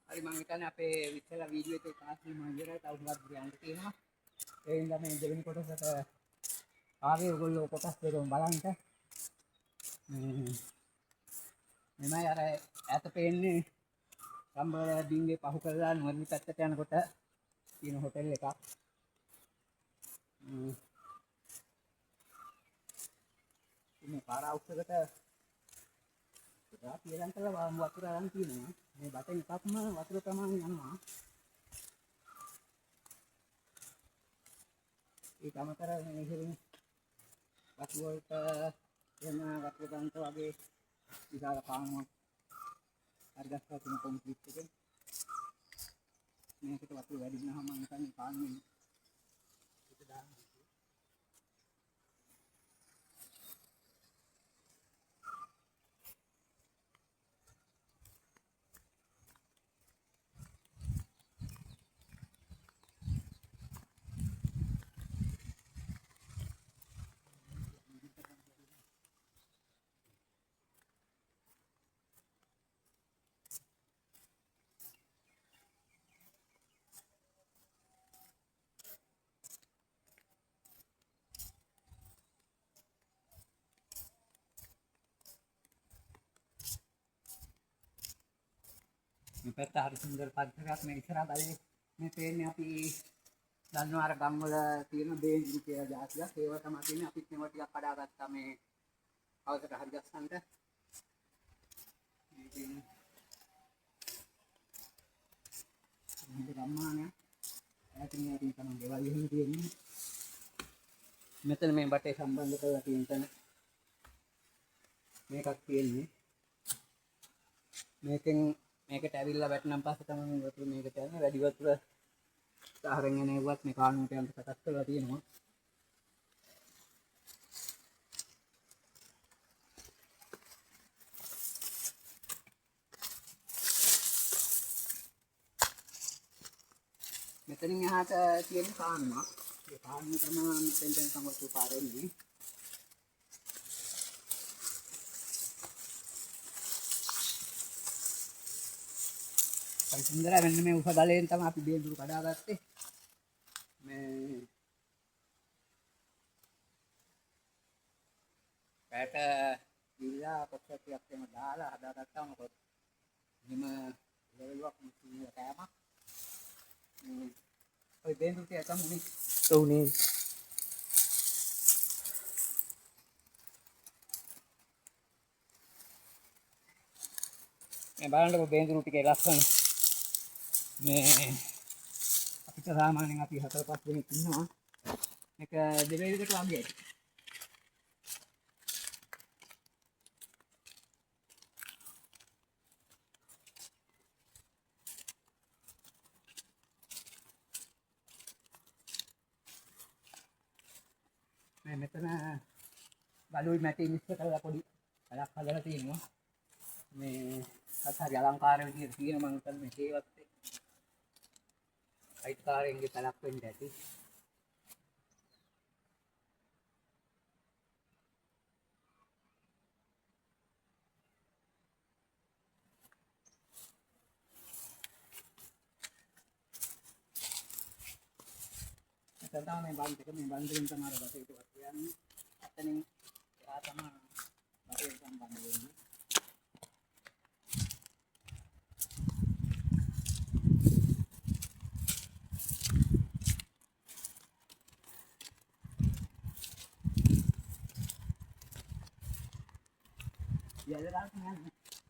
හරි මම හිතන්නේ අපේ විශ්වලා වීඩියෝ එකේ කාස්ටි මම ඉවරයි තව ටිකක් ගියන්න තියෙනවා. ඒ හින්දා මේ දෙවෙනි කොටසට ආවේ ඔයගොල්ලෝ කොටස් දෙකම බලන්න. මෙමය අර ඈත පේන්නේ සම්බල ඩිංගේ පහු කරලා නුවරඑළිය පැත්තට යනකොට තියෙන හොටෙල් එකක්. මේ පාර අවුස්සකට රාතියලන් කළා වතුර අරන් තියෙනවා. මේ බටෙන් එකක්ම වතුර ප්‍රමාණය යනවා. ඒක අමතර මේ ඉතින් වතුර වලට එන වතුර ගන්නට වගේ විශාල පානුවක් අරගස්සා තියෙන කොන්ක්‍රීට් එකේ මේකට වතුර වැඩි වෙනවම මම හිතන්නේ පාන්නේ ඒක දාන්න. මේ පැත්ත හරි සුන්දර පරිසරයක්. මේ ඉස්සරහා බලේ මේ පේන්නේ අපි දන්නවා අර ගම් වල තියෙන බේන්ජු කියලා જાතියක්. ඒව තමයි තියෙන්නේ. අපිත් මේවා ටිකක් කඩාගත්තා මේ අවසර හරි ගස්සන්ට. ඉතින් මේ ගම්මානය ඈතින් ඈතින් තමයි ගෙවල් එහෙම තියෙන්නේ. මෙතන මේ බටේ සම්බන්ධ කරලා තියෙන තැන මේකක් තියෙන්නේ. මේකට ඇවිල්ලා වැටෙනම් පස්සේ තමයි මේ වතුර මේකට යන්නේ. වැඩි වතුර සාහරෙන් එන ඒවත් මේ කාණුවට යන්න සකස් කරලා තියෙනවා. මෙතනින් එහාට තියෙන කාණුවක්. ඒ කාණුව තමයි මෙතෙන් තමයි පාරෙන්නේ. සුන්දරයි. මෙන්න මේ උස ගලෙන් තමයි අපි බේඳුරු කඩාගත්තේ. මේ පැට ඉල්ලා කොටසක් එහෙම දාලා හදාගත්තා මොකද හිම ලෙවලුවක් මුස්ලිම් කෑමක්. ඔය බේඳුරු ටික තමයි උනේ. මේ බලන්නකො බේඳුරු ටිකේ ලස්සන. මේ අපිට සාමාන්‍යයෙන් අපි 4-5 දෙනෙක් ඉන්නවා. මේක දෙවේලකට වගේ ඇති. මේ මෙතන බලුයි මැටි මික්ස් කරලා පොඩි වැඩක් හදලා තියෙනවා. මේ හරි අලංකාර විදිහට තියෙන මම හිතන්නේ මේ හේවත් අයිතිකාරයෙන්ගේ තලක් වෙන්න ඇති. එතන තමයි මේ බන්දරෙන් තමයි බටේට වත් යන්නේ. අතනින් එහා තමයි බටේ සම්බන්ධ වෙන්නේ.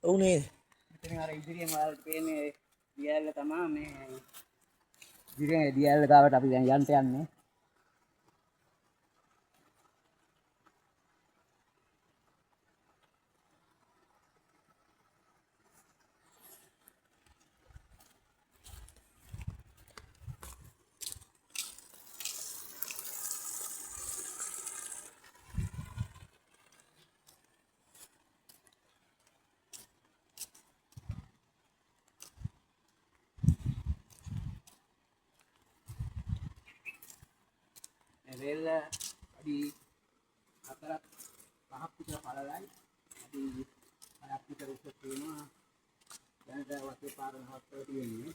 ඔව් නේද? මෙතන අර ඉදිරියෙන් වලට පේන්නේ දියැල්ල තමයි මේ ඉදිරියෙන් දියැල්ල ගාවට අපි දැන් යන්නේ. විශාලයි. අපි අරක් විතර උස තියෙනවා. දැනට වත්තේ පාර නවත්තලා තියෙන්නේ.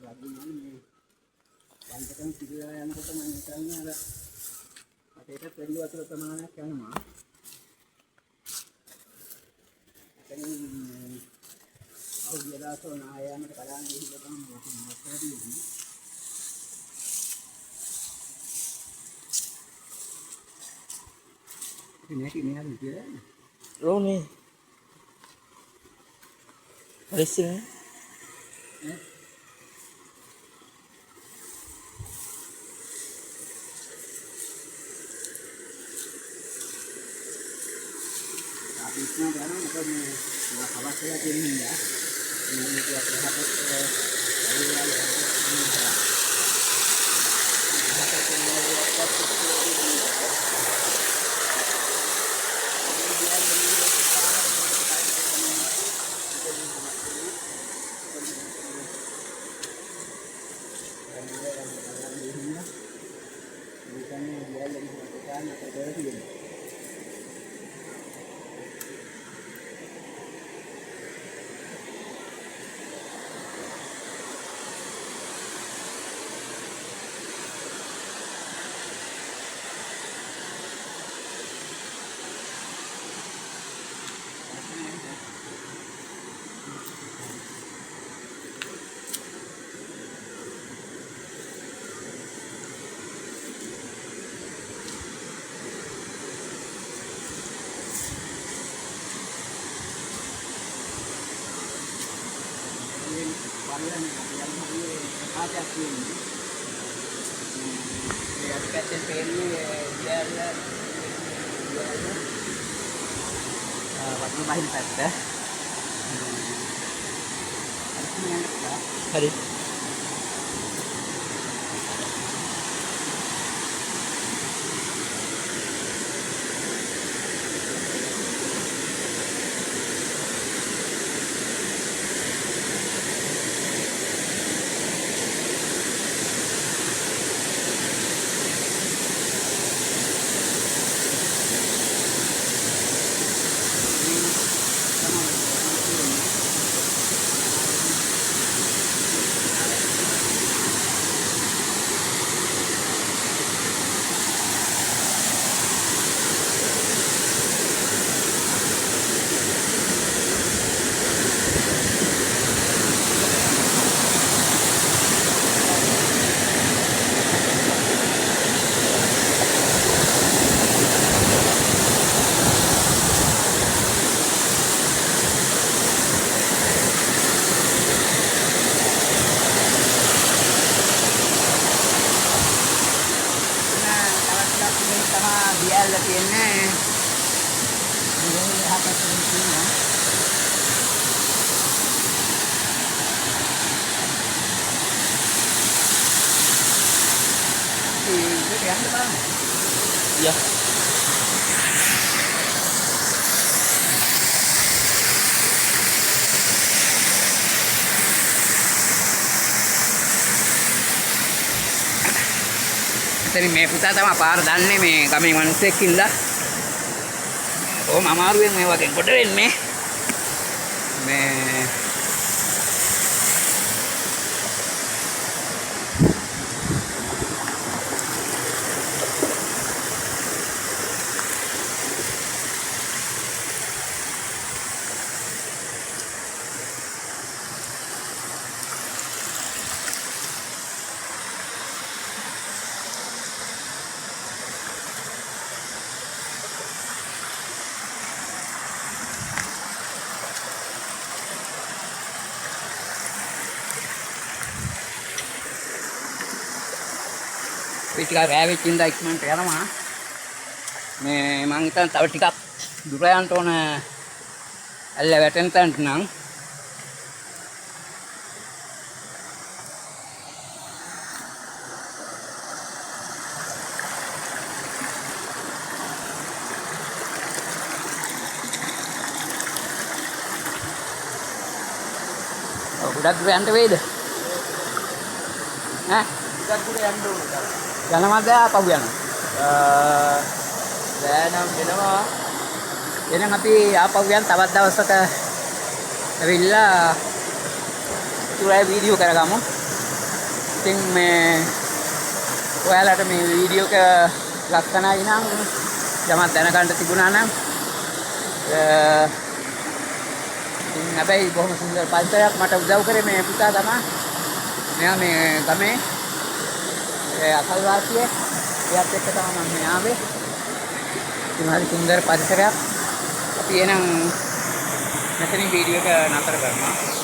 වගුණන් මේ වන්දකම් පිළිලා යනකොට මම හිතන්නේ අර අපේට පෙරළි වතුර ප්‍රමාණයක් යනවා. එතනින් අවුලදාසෝ නායයන්ට බලන්න ගිහිල්ලා තමයි වතුර තියෙන්නේ. ඉතින් මේක කියලා Roni. Listen. අපි ඉස්සරහ යනවා මොකද මේ කවස් වෙලා තියෙන හින්දා මේ කියක් Hari. Ya. ඉතින් මේ පුතා තමයි පාර දන්නේ මේ ගමේ මිනිස්සෙක් ඉල්ලා. ඕම අමාරුවෙන් මේ වගේ කොට වෙන්නේ. මේ ටිකක් රෑ වෙච්ච ඉඳලා ඉක්මනට යනවා. මේ මං හිතන්නේ තව ටිකක් දුර යන්න ඕන ඇල්ල වැටෙන තැනට නම්. ගොඩක් දුර යන්න වෙයිද? ඈ? Kita kuda yang dulu. යනවද ආපහු යනවා? බෑනම් වෙනවා. එහෙනම් අපි ආපහු යන් තවත් දවසක ඇවිල්ලා තුරයි වීඩියෝ කරගමු. ඉතින් මේ ඔයාලට මේ වීඩියෝ එක ලස්සනයි නම් යමක් දැනගන්න තිබුණා නම් ඉතින් හැබැයි බොහොම සුන්දර පරිසරයක් මට උදව් කරේ මේ පුතා තමයි. මෙයා මේ ගමේ අසල්වාසියෙ. එයාත් එක්ක තමයි මම මේ ආවේ. ඉතින් හරි සුන්දර පරිසරයක්. අපි එහෙනම් මෙතනින් වීඩියෝ එක නතර කරනවා.